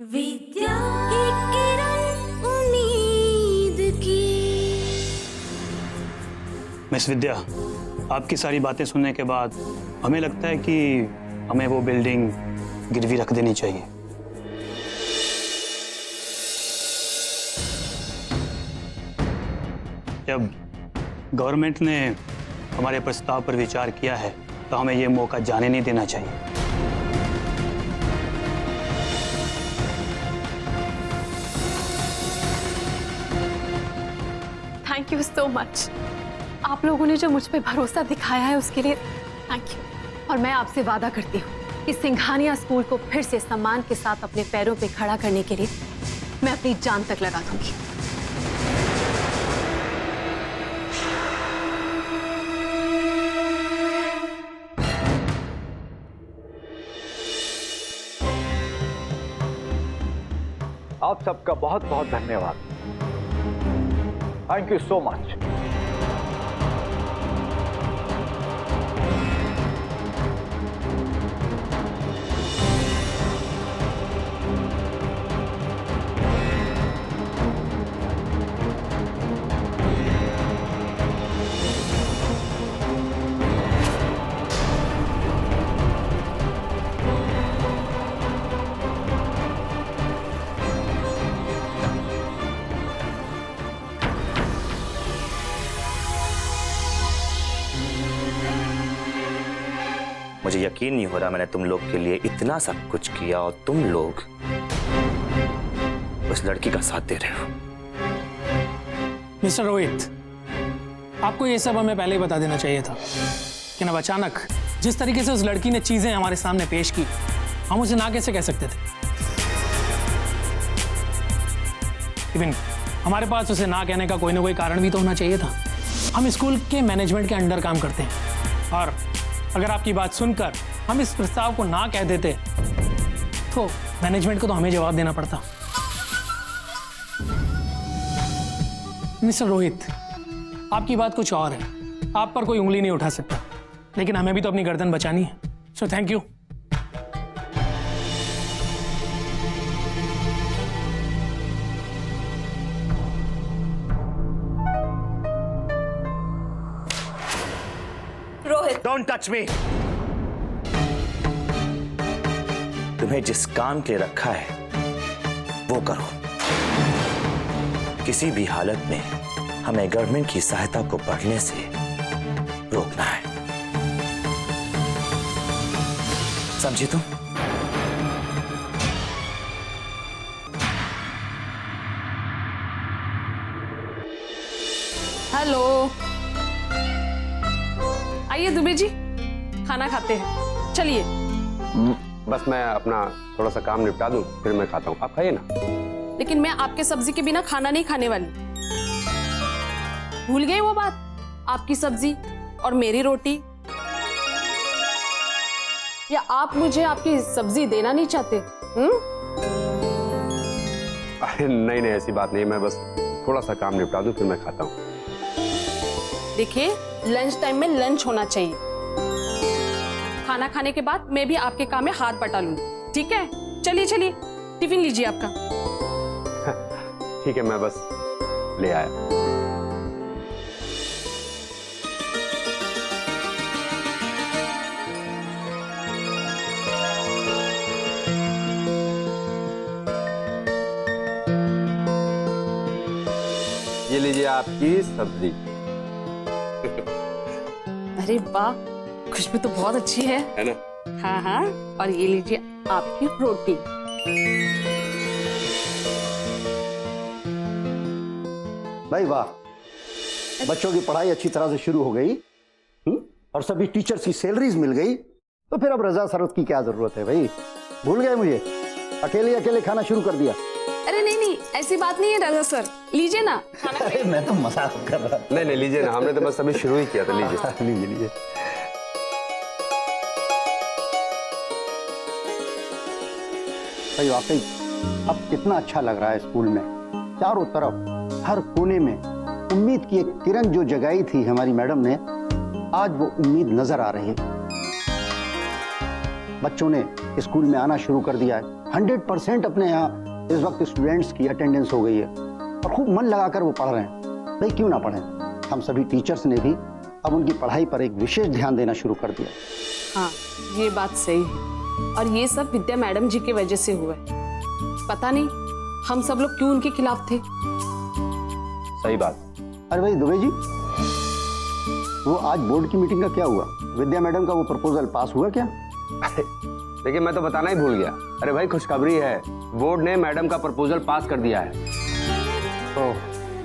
विद्या एक किरण उम्मीद की। मिस विद्या, आपकी सारी बातें सुनने के बाद हमें लगता है कि हमें वो बिल्डिंग गिरवी रख देनी चाहिए। जब गवर्नमेंट ने हमारे प्रस्ताव पर विचार किया है तो हमें ये मौका जाने नहीं देना चाहिए। Thank you so much. आप लोगों ने जो मुझ पे भरोसा दिखाया है उसके लिए थैंक यू। और मैं आपसे वादा करती हूँ कि सिंघानिया स्कूल को फिर से सम्मान के साथ अपने पैरों पे खड़ा करने के लिए मैं अपनी जान तक लगा दूंगी। आप सबका बहुत बहुत धन्यवाद। Thank you so much. मुझे यकीन नहीं हो रहा मैंने तुम लोग के लिए इतना सब कुछ किया और तुम लोग उस लड़की का साथ दे रहे हो। मिस्टर रोहित, आपको ये सब हमें पहले ही बता देना चाहिए था, लेकिन अब अचानक जिस तरीके से उस लड़की ने चीजें हमारे सामने पेश की, हम उसे ना कैसे कह सकते थे। इवन हमारे पास उसे ना कहने का कोई ना कोई कारण भी तो होना चाहिए था। हम स्कूल के मैनेजमेंट के अंडर काम करते हैं और अगर आपकी बात सुनकर हम इस प्रस्ताव को ना कह देते तो मैनेजमेंट को तो हमें जवाब देना पड़ता। मिस्टर रोहित, आपकी बात कुछ और है, आप पर कोई उंगली नहीं उठा सकता, लेकिन हमें भी तो अपनी गर्दन बचानी है। So thank you. Rohit, don't touch me. तुम्हें जिस काम के लिए रखा है वो करो। किसी भी हालत में हमें गवर्नमेंट की सहायता को बढ़ने से रोकना है, समझी तुम? हेलो, आइए दुबे जी, खाना खाते हैं। चलिए। बस मैं अपना थोड़ा सा काम निपटा दूं, फिर मैं खाता हूँ। आप खाइए ना। लेकिन मैं आपके सब्जी के बिना खाना नहीं खाने वाली। भूल गए वो बात? आपकी सब्जी और मेरी रोटी। या आप मुझे आपकी सब्जी देना नहीं चाहते? अरे नहीं नहीं, ऐसी बात नहीं। मैं बस थोड़ा सा काम निपटा दूं, फिर मैं खाता हूँ। देखिए, लंच टाइम में लंच होना चाहिए। खाना खाने के बाद मैं भी आपके काम में हाथ बटा लूंगी, ठीक है? चलिए चलिए, टिफिन लीजिए आपका। ठीक है, मैं बस ले आया। ये लीजिए आपकी सब्जी। अरे वाह, खुशबू तो बहुत अच्छी है ना? हाँ हाँ। और ये लीजिए आपकी रोटी। भाई वाह, बच्चों की पढ़ाई अच्छी तरह से शुरू हो गई और सभी टीचर्स की सैलरीज मिल गई, तो फिर अब रजा सरत की क्या जरूरत है भाई? भूल गए मुझे? अकेले अकेले खाना शुरू कर दिया। अरे नहीं नहीं, ऐसी बात नहीं है राजा सर, लीजिए ना खाना। अरे मैं तो मजाक कर रहा था। नहीं नहीं, लीजिए ना, हमने तो बस अभी शुरू ही किया था। लीजिए लीजिए लीजिए। भाई वाकई अब कितना अच्छा लग रहा है स्कूल में। चारों तरफ हर कोने में उम्मीद की एक किरण जो जगाई थी हमारी मैडम ने, आज वो उम्मीद नजर आ रही है। बच्चों ने स्कूल में आना शुरू कर दिया है। 100% अपने यहाँ इस वक्त स्टूडेंट्स की अटेंडेंस हो गई है और खूब मन लगाकर वो पढ़ रहे हैं। भाई क्यों ना पढ़ें। हम सभी टीचर्स ने भी अब उनकी पढ़ाई पर एक विशेष ध्यान देना शुरू कर दिया। हाँ, ये बात सही है और ये सब विद्या मैडम जी की वजह से हुआ है। पता नहीं हम सब लोग क्यों उनके खिलाफ थे। सही बात। अरे भाई दुबे जी, वो आज बोर्ड की मीटिंग का क्या हुआ? विद्या मैडम का वो प्रपोजल पास हुआ क्या? देखिए मैं तो बताना ही भूल गया। अरे भाई खुशखबरी है, बोर्ड ने मैडम का प्रपोजल पास कर दिया है। तो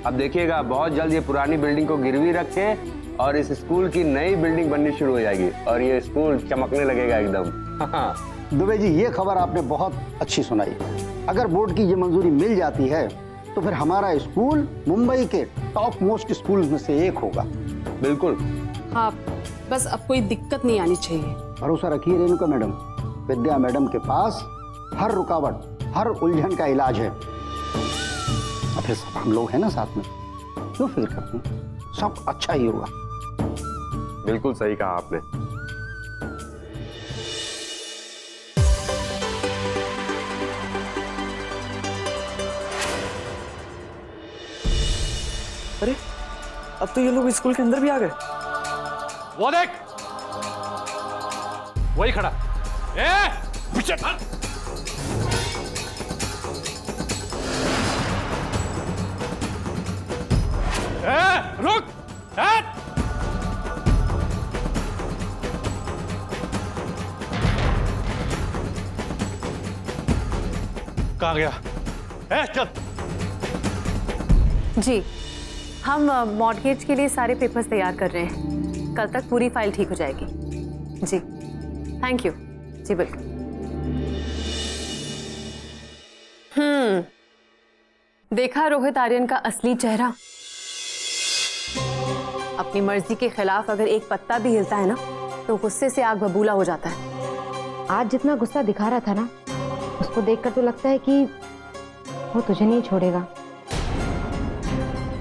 अब देखिएगा बहुत जल्द ये पुरानी बिल्डिंग को गिरवी रख के और इस स्कूल की नई बिल्डिंग बननी शुरू हो जाएगी और ये स्कूल चमकने लगेगा एकदम। दुबे जी, ये खबर आपने बहुत अच्छी सुनाई। अगर बोर्ड की ये मंजूरी मिल जाती है तो फिर हमारा स्कूल मुंबई के टॉप मोस्ट स्कूल में से एक होगा। बिल्कुल। हाँ, बस अब कोई दिक्कत नहीं आनी चाहिए। भरोसा रखिए रेणुका मैडम, विद्या मैडम के पास हर रुकावट, हर उलझन का इलाज है। और फिर सब हम लोग हैं ना साथ में, क्यों फिक्र करते हैं? सब अच्छा ही होगा। बिल्कुल सही कहा आपने। अरे अब तो ये लोग स्कूल के अंदर भी आ गए। वो देख, वही खड़ा। पीछे भाग। रुक। कहाँ गया? चल। जी, हम मॉर्गेज के लिए सारे पेपर्स तैयार कर रहे हैं। कल तक पूरी फाइल ठीक हो जाएगी। जी, थैंक यू। जी बिल्कुल। देखा रोहित आर्यन का असली चेहरा। अपनी मर्जी के खिलाफ अगर एक पत्ता भी हिलता है ना तो गुस्से से आग बबूला हो जाता है। आज जितना गुस्सा दिखा रहा था ना, उसको देखकर तो लगता है कि वो तुझे नहीं छोड़ेगा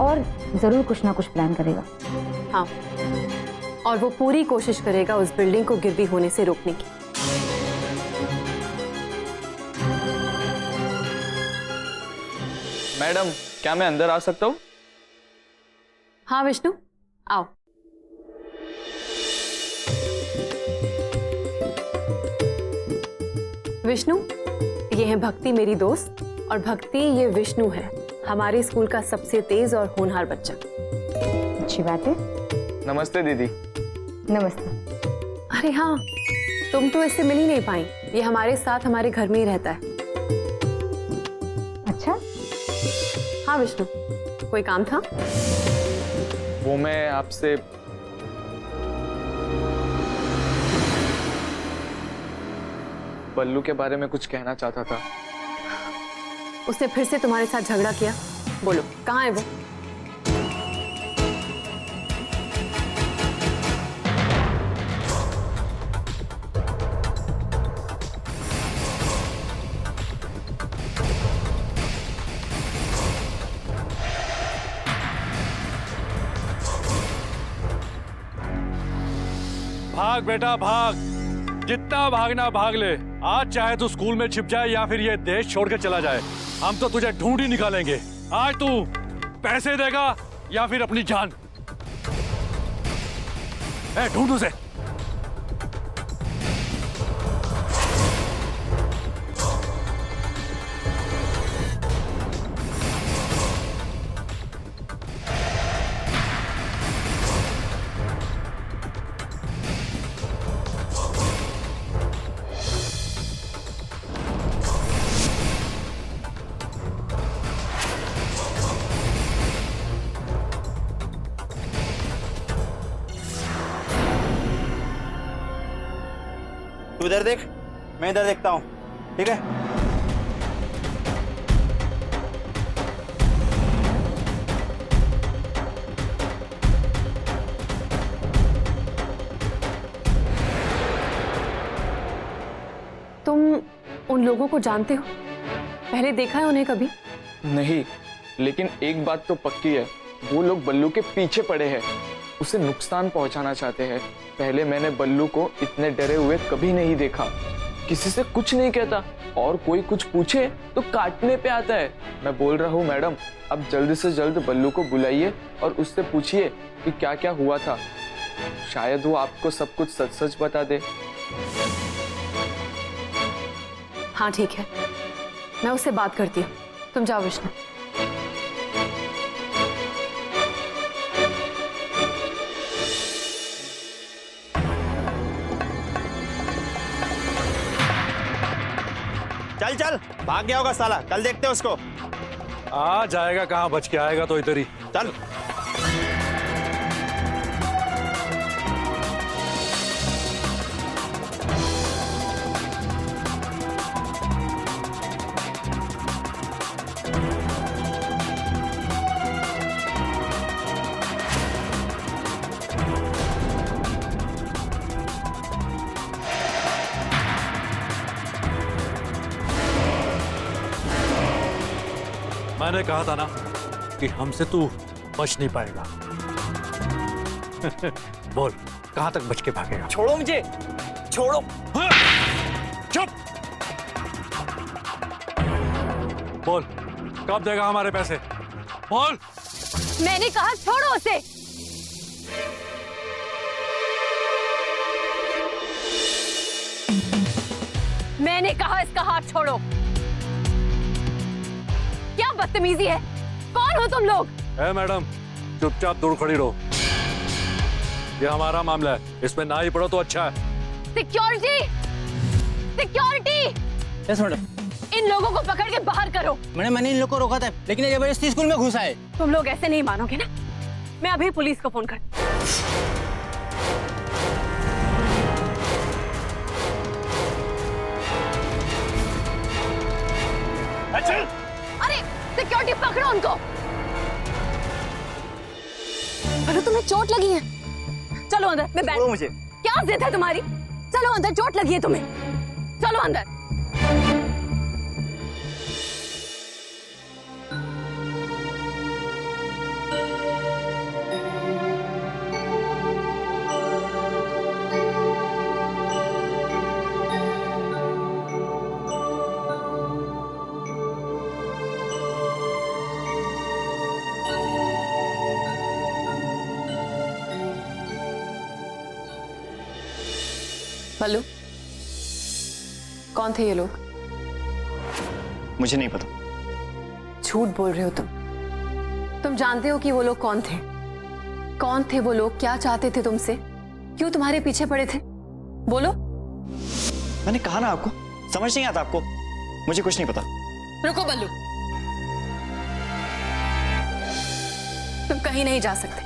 और जरूर कुछ ना कुछ प्लान करेगा। हाँ, और वो पूरी कोशिश करेगा उस बिल्डिंग को गिरवी होने से रोकने की। मैडम, क्या मैं अंदर आ सकता हूँ? हाँ विष्णु, आओ। विष्णु, ये है भक्ति, मेरी दोस्त, और भक्ति ये विष्णु है, हमारे स्कूल का सबसे तेज और होनहार बच्चा। अच्छी बात है। नमस्ते दीदी। नमस्ते। अरे हाँ, तुम तो इससे मिल ही नहीं पाई। ये हमारे साथ हमारे घर में ही रहता है। अच्छा? हाँ विष्णु, कोई काम था? वो मैं आपसे बल्लू के बारे में कुछ कहना चाहता था। उसने फिर से तुम्हारे साथ झगड़ा किया? बोलो, कहाँ है वो? भाग बेटा भाग, जितना भागना भाग ले। आज चाहे तू स्कूल में छिप जाए या फिर ये देश छोड़ के चला जाए, हम तो तुझे ढूंढ ही निकालेंगे। आज तू पैसे देगा या फिर अपनी जान। ढूंढ उसे। तू इधर देख, मैं इधर देखता हूँ, ठीक है? तुम उन लोगों को जानते हो? पहले देखा है उन्हें कभी? नहीं, लेकिन एक बात तो पक्की है, वो लोग बल्लू के पीछे पड़े हैं, उसे नुकसान पहुंचाना चाहते हैं। पहले मैंने बल्लू को इतने डरे हुए कभी नहीं देखा। किसी से कुछ नहीं कहता और कोई कुछ पूछे तो काटने पे आता है। मैं बोल रहा हूँ मैडम, अब जल्द से जल्द बल्लू को बुलाइए और उससे पूछिए कि क्या क्या हुआ था। शायद वो आपको सब कुछ सच सच बता दे। हाँ ठीक है, मैं उससे बात करती हूँ। तुम जाओ विष्णु। चल चल, भाग गया होगा साला, कल देखते हैं उसको। आ जाएगा, कहाँ बच के आएगा तो इधर ही। चल। मैंने कहा था ना कि हमसे तू बच नहीं पाएगा। बोल, कहां तक बच के भागेगा? छोड़ो मुझे, छोड़ो। हाँ? चुप। बोल, कब देगा हमारे पैसे? बोल। मैंने कहा छोड़ो उसे। मैंने कहा इसका हाथ छोड़ो। क्या बदतमीजी है? कौन हो तुम लोग? मैडम, चुपचाप दूर खड़ी रहो। ये हमारा मामला है, इसमें ना ही पड़ो तो अच्छा है। Security, security. Yes madam. इन लोगों को पकड़ के बाहर करो। मैंने इन लोगों को रोका था, लेकिन ये जबरदस्ती स्कूल में घुसा है। तुम लोग ऐसे नहीं मानोगे ना। मैं अभी पुलिस को फोन करती हूँ। अरे सिक्योरिटी पकड़ो उनको। अरे तुम्हें चोट लगी है? चलो अंदर। मैं बैठ। मुझे क्या जिद है तुम्हारी? चलो अंदर, चोट लगी है तुम्हें। चलो अंदर। बल्लू, कौन थे ये लोग? मुझे नहीं पता। झूठ बोल रहे हो तुम। तुम जानते हो कि वो लोग कौन थे? कौन थे वो लोग? क्या चाहते थे तुमसे? क्यों तुम्हारे पीछे पड़े थे? बोलो। मैंने कहा ना आपको, समझ नहीं आता आपको। मुझे कुछ नहीं पता। रुको बल्लू, तुम कहीं नहीं जा सकते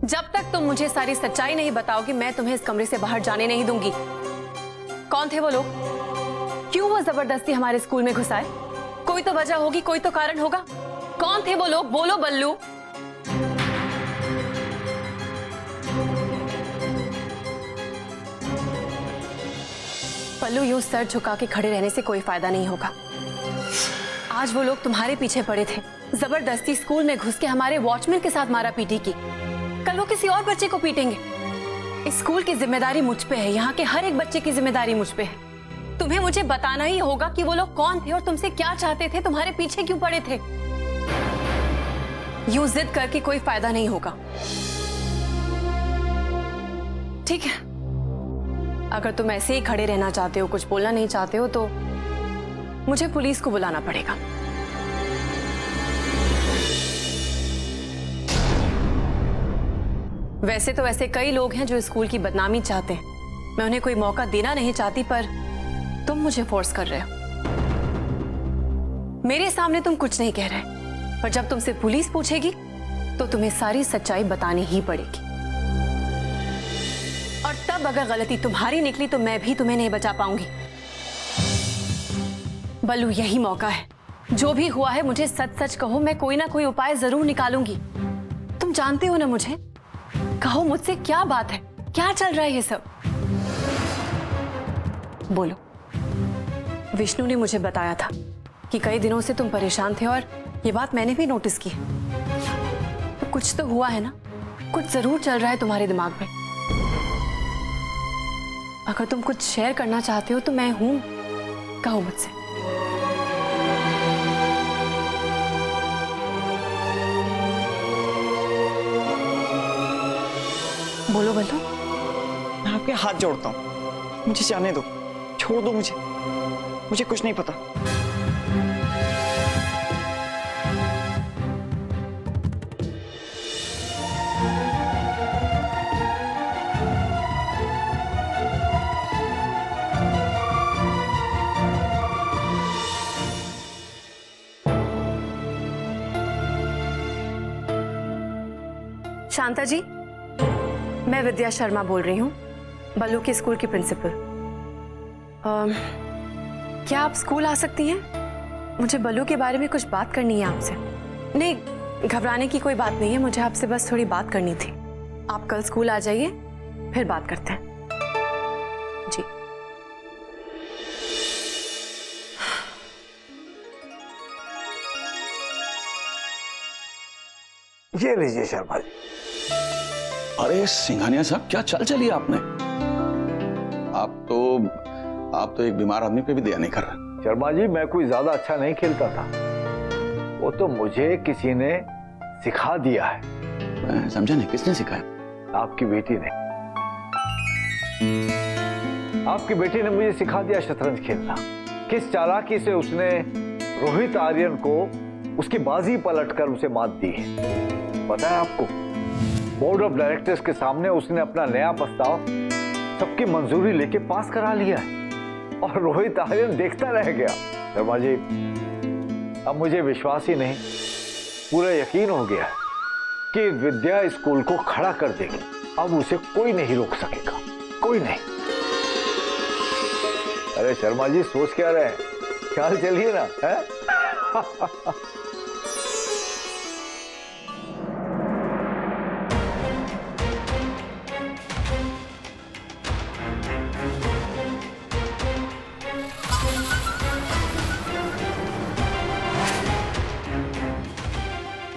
जब तक तुम मुझे सारी सच्चाई नहीं बताओगी। मैं तुम्हें इस कमरे से बाहर जाने नहीं दूंगी। कौन थे वो लोग? क्यों वो जबरदस्ती हमारे स्कूल में घुसाए? कोई तो वजह होगी, कोई तो कारण होगा। कौन थे वो लोग? बोलो बल्लू। बल्लू, यूं सर झुका के खड़े रहने से कोई फायदा नहीं होगा। आज वो लोग तुम्हारे पीछे पड़े थे, जबरदस्ती स्कूल में घुस के हमारे वॉचमैन के साथ मारा पीटी की। कल वो किसी और बच्चे को पीटेंगे। इस स्कूल की जिम्मेदारी मुझ पे है, यहाँ के हर एक बच्चे की जिम्मेदारी मुझ पे है। तुम्हें मुझे बताना ही होगा कि वो लोग कौन थे और तुमसे क्या चाहते थे, तुम्हारे पीछे क्यों पड़े थे। यूं जिद करके कोई फायदा नहीं होगा। ठीक है, अगर तुम ऐसे ही खड़े रहना चाहते हो, कुछ बोलना नहीं चाहते हो, तो मुझे पुलिस को बुलाना पड़ेगा। वैसे तो ऐसे कई लोग हैं जो स्कूल की बदनामी चाहते हैं। मैं उन्हें कोई मौका देना नहीं चाहती, पर तुम मुझे फोर्स कर रहे हो। मेरे सामने तुम कुछ नहीं कह रहे, पर जब तुमसे पुलिस पूछेगी तो तुम्हें सारी सच्चाई बतानी ही पड़ेगी। और तब अगर गलती तुम्हारी निकली तो मैं भी तुम्हें नहीं बचा पाऊंगी। बल्लू, यही मौका है। जो भी हुआ है मुझे सच सच कहो, मैं कोई ना कोई उपाय जरूर निकालूंगी। तुम जानते हो ना मुझे। कहो मुझसे, क्या बात है? क्या चल रहा है ये सब? बोलो। विष्णु ने मुझे बताया था कि कई दिनों से तुम परेशान थे, और ये बात मैंने भी नोटिस की है। तो कुछ तो हुआ है ना, कुछ जरूर चल रहा है तुम्हारे दिमाग में। अगर तुम कुछ शेयर करना चाहते हो तो मैं हूं, कहो मुझसे। बोलो बोलो। मैं आपके हाथ जोड़ता हूँ, मुझे जाने दो, छोड़ दो मुझे, मुझे कुछ नहीं पता। शांता जी, मैं विद्या शर्मा बोल रही हूँ, बल्लू के स्कूल की प्रिंसिपल। क्या आप स्कूल आ सकती हैं? मुझे बल्लू के बारे में कुछ बात करनी है आपसे। नहीं, घबराने की कोई बात नहीं है, मुझे आपसे बस थोड़ी बात करनी थी। आप कल स्कूल आ जाइए, फिर बात करते हैं। जी। ये लीजिए शर्मा जी। अरे सिंघानिया साहब, क्या चाल चली आपने? आप तो एक बीमार आदमी पे भी दया नहीं कर रहे। शर्मा जी, मैं कोई ज्यादा अच्छा नहीं खेलता था, वो तो मुझे किसी ने सिखा दिया है। मैं समझा नहीं, किसने सिखाया? आपकी बेटी ने। आपकी बेटी ने मुझे सिखा दिया शतरंज खेलना। किस चालाकी से उसने रोहित आर्यन को उसकी बाजी पलटकर उसे मात दी है, पता है आपको? बोर्ड ऑफ डायरेक्टर्स के सामने उसने अपना नया प्रस्ताव सबकी मंजूरी लेके पास करा लिया है और रोहित आर्यन देखता रह गया। शर्मा जी, अब मुझे विश्वास ही नहीं, पूरा यकीन हो गया है कि विद्या स्कूल को खड़ा कर देगी। अब उसे कोई नहीं रोक सकेगा, कोई नहीं। अरे शर्मा जी, सोच क्या रहे हैं? चाल चलिए ना, है?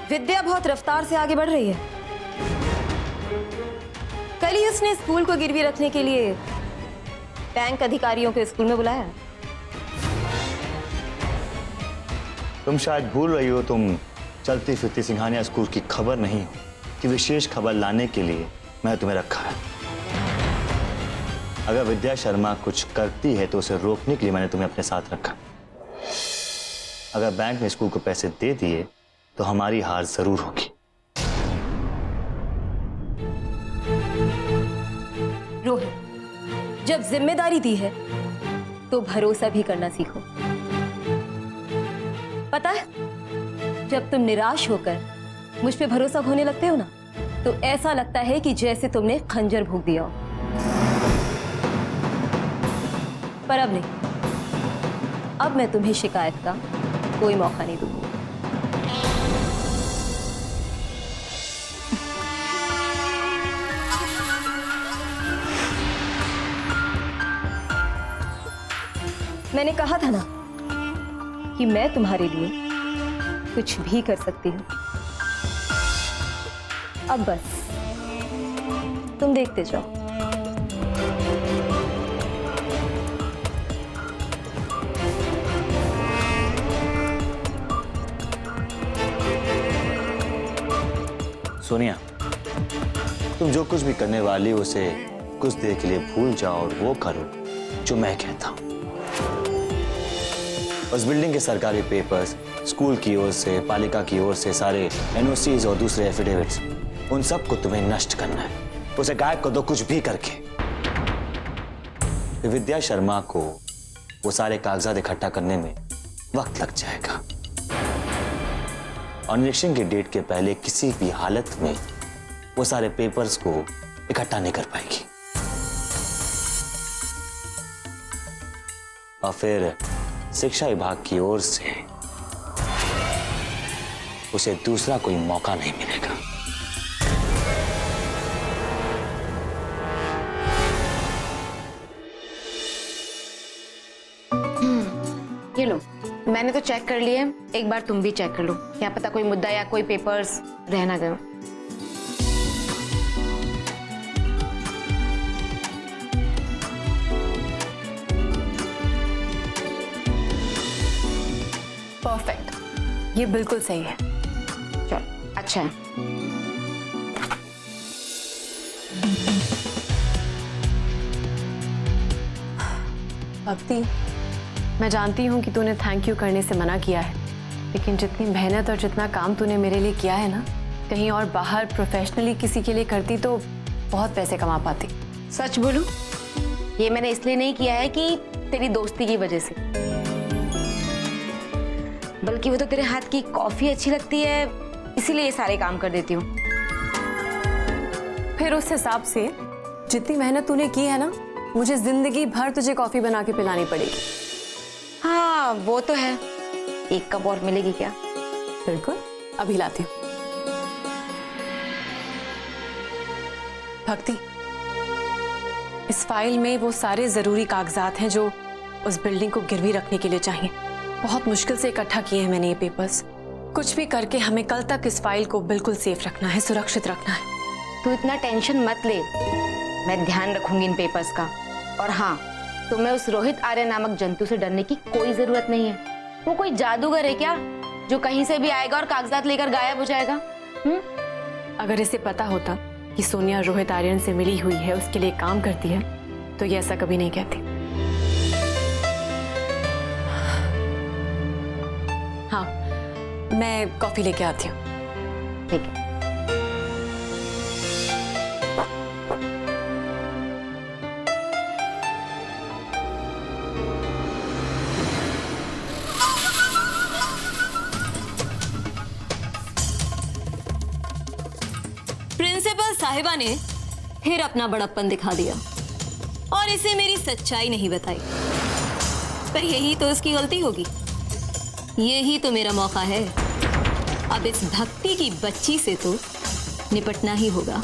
विद्या बहुत रफ्तार से आगे बढ़ रही है। कल ही उसने स्कूल को गिरवी रखने के लिए बैंक अधिकारियों को स्कूल में बुलाया। तुम शायद भूल रही हो, तुम चलती फिरती सिंघानिया स्कूल की खबर नहीं हो कि विशेष खबर लाने के लिए मैं तुम्हें रखा है। अगर विद्या शर्मा कुछ करती है तो उसे रोकने के लिए मैंने तुम्हें अपने साथ रखा। अगर बैंक ने स्कूल को पैसे दे दिए तो हमारी हार जरूर होगी। रोहित, जब जिम्मेदारी दी है तो भरोसा भी करना सीखो। पता है, जब तुम निराश होकर मुझ पे भरोसा खोने लगते हो ना, तो ऐसा लगता है कि जैसे तुमने खंजर भोंक दिया हो। पर अब नहीं, अब मैं तुम्हें शिकायत का कोई मौका नहीं दूंगी। मैंने कहा था ना कि मैं तुम्हारे लिए कुछ भी कर सकती हूँ। अब बस तुम देखते जाओ। सोनिया, तुम जो कुछ भी करने वाली हो उसे कुछ देर के लिए भूल जाओ और वो करो जो मैं कहता हूं। उस बिल्डिंग के सरकारी पेपर्स, स्कूल की ओर से, पालिका की ओर से सारे एनओसीज और दूसरे एफिडेविट्स, उन सब को तुम्हें नष्ट करना है। उसे गायब कर दो कुछ भी करके। विद्या शर्मा को वो सारे कागजात इकट्ठा करने में वक्त लग जाएगा और निरीक्षण की डेट के पहले किसी भी हालत में वो सारे पेपर्स को इकट्ठा नहीं कर पाएगी। और फिर शिक्षा विभाग की ओर से उसे दूसरा कोई मौका नहीं मिलेगा। ये लो, मैंने तो चेक कर लिया है, एक बार तुम भी चेक कर लो, क्या पता कोई मुद्दा या कोई पेपर्स रह ना गए। ये बिल्कुल सही है। चल अच्छा है। भक्ति, मैं जानती हूँ कि तूने थैंक यू करने से मना किया है, लेकिन जितनी मेहनत और जितना काम तूने मेरे लिए किया है ना, कहीं और बाहर प्रोफेशनली किसी के लिए करती तो बहुत पैसे कमा पाती। सच बोलूं, ये मैंने इसलिए नहीं किया है कि तेरी दोस्ती की वजह से, बल्कि वो तो तेरे हाथ की कॉफी अच्छी लगती है, इसीलिए ये सारे काम कर देती हूँ। फिर उस हिसाब से जितनी मेहनत तूने की है ना, मुझे जिंदगी भर तुझे कॉफी बना के पिलानी पड़ेगी। हाँ वो तो है, एक कप और मिलेगी क्या? बिल्कुल, अभी लाती हूँ। भक्ति, इस फाइल में वो सारे जरूरी कागजात हैं जो उस बिल्डिंग को गिरवी रखने के लिए चाहिए। बहुत मुश्किल से इकट्ठा किए हैं मैंने ये पेपर्स। कुछ भी करके हमें कल तक इस फाइल को बिल्कुल सेफ रखना है, सुरक्षित रखना है। तू इतना टेंशन मत ले, मैं ध्यान रखूंगी इन पेपर्स का। और हाँ, तुम्हें उस रोहित आर्य नामक जंतु से डरने की कोई जरूरत नहीं है। वो कोई जादूगर है क्या जो कहीं से भी आएगा और कागजात लेकर गायब हो जाएगा? अगर इसे पता होता कि सोनिया रोहित आर्यन से मिली हुई है, उसके लिए काम करती है, तो ये ऐसा कभी नहीं कहती। हाँ, मैं कॉफी लेके आती हूँ। ठीक है। प्रिंसिपल साहिबा ने फिर अपना बड़प्पन दिखा दिया और इसे मेरी सच्चाई नहीं बताई, पर यही तो इसकी गलती होगी। यही तो मेरा मौका है। अब इस भक्ति की बच्ची से तो निपटना ही होगा।